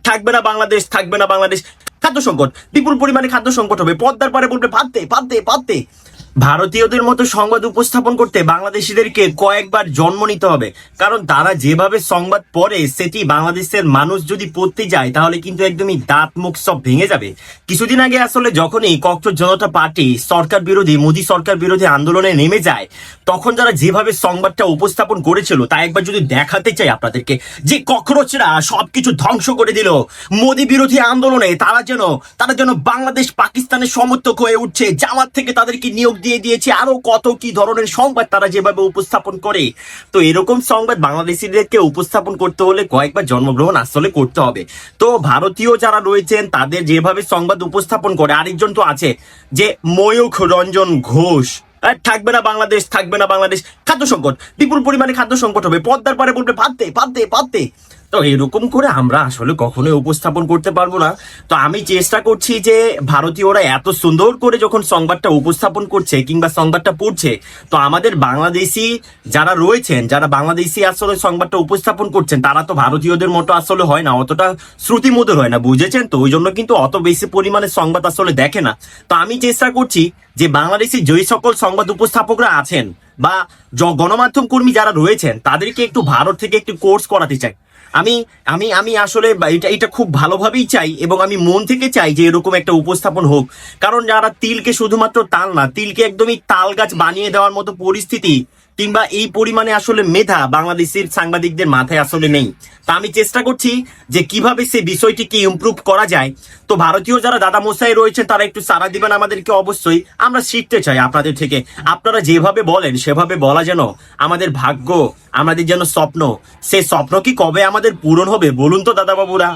থাকবে না বাংলাদেশ, থাকবে না বাংলাদেশ। খাদ্য সংকট, বিপুল পরিমাণে খাদ্য সংকট হবে। পদ্মার পারে বলবে পাততে পাততে পাততে। ভারতীয়দের মতো সংবাদ উপস্থাপন করতে বাংলাদেশিদেরকে কয়েকবার জন্ম নিতে হবে, কারণ তারা যেভাবে সংবাদ পড়ে সেটি বাংলাদেশের মানুষ যদি পড়তে যায় তাহলে কিন্তু একদমই দাঁত মুখ সব ভেঙে যাবে। কিছুদিন আগে আসলে যখনই ককটেল জনতা পার্টি সরকার বিরোধী, মোদী সরকার বিরোধী আন্দোলনে নেমে যায়, তখন যারা যেভাবে সংবাদটা উপস্থাপন করেছিল তা একবার যদি দেখাতে চাই আপনাদেরকে, যে ককরোচরা সবকিছু ধ্বংস করে দিল মোদী বিরোধী আন্দোলনে। তারা যেন বাংলাদেশ পাকিস্তানের সমর্থক হয়ে উঠছে, জামাত থেকে তাদেরকে নিয়োগ দিয়ে দিয়েছে, আরো কত কি ধরনের সংবাদ তারা যেভাবে উপস্থাপন করে। তো এরকম সংবাদ বাংলাদেশিদেরকে উপস্থাপন করতে হলে কয়েকবার জন্মগ্রহণ আসলে করতে হবে। তো ভারতীয় যারা রয়েছেন তাদের যেভাবে সংবাদ উপস্থাপন করে, আরেকজন তো আছে যে ময়ূখ রঞ্জন ঘোষ, থাকবে না বাংলাদেশ, থাকবে না বাংলাদেশ। খাদ্য সংকট, বিপুল পরিমাণে খাদ্য সংকট হবে। পদ্মার পারে বলবে পাততে পাততে পাততে। তো এরকম করে আমরা আসলে কখনোই উপস্থাপন করতে পারবো না। তো আমি চেষ্টা করছি যে ভারতীয়রা এত সুন্দর করে যখন সংবাদটা উপস্থাপন করছে কিংবা সংবাদটা পড়ছে, তো আমাদের বাংলাদেশি যারা রয়েছেন, যারা বাংলাদেশি আসলে সংবাদটা উপস্থাপন করছেন, তারা তো ভারতীয়দের মতো আসলে হয় না, অতটা শ্রুতিমধুর হয় না, বুঝেছেন তো? ওই জন্য কিন্তু অত বেশি পরিমাণে সংবাদ আসলে দেখে না। তো আমি চেষ্টা করছি যে বাংলাদেশি যেই সকল সংবাদ উপস্থাপকরা আছেন বা গণমাধ্যম কর্মী যারা রয়েছেন তাদেরকে একটু ভারত থেকে একটু কোর্স করাতে চাই। আমি আমি আমি আসলে এটা খুব ভালোভাবেই চাই এবং আমি মন থেকে চাই যে এরকম একটা উপস্থাপন হোক। কারণ যারা তিলকে শুধুমাত্র তাল না, তিলকে একদমই তাল গাছ বানিয়ে দেওয়ার মতো পরিস্থিতি কিংবা এই পরিমাণে আসলে মেধা বাংলাদেশের সাংবাদিকদের মাথায় আসলে নেই। তা আমি চেষ্টা করছি যে কিভাবে সেই বিষয়টিকে ইমপ্রুভ করা যায়। তো ভারতীয় যারা দাদা মশাই রয়েছেন তারা একটু সাড়া দিবেন আমাদেরকে, অবশ্যই আমরা শিখতে চাই আপনাদের থেকে। আপনারা যেভাবে বলেন সেভাবে বলা যেন আমাদের ভাগ্য, আমাদের যেন স্বপ্ন, সেই স্বপ্ন কি কবে আমাদের পূরণ হবে বলুন তো দাদা বাবুরা?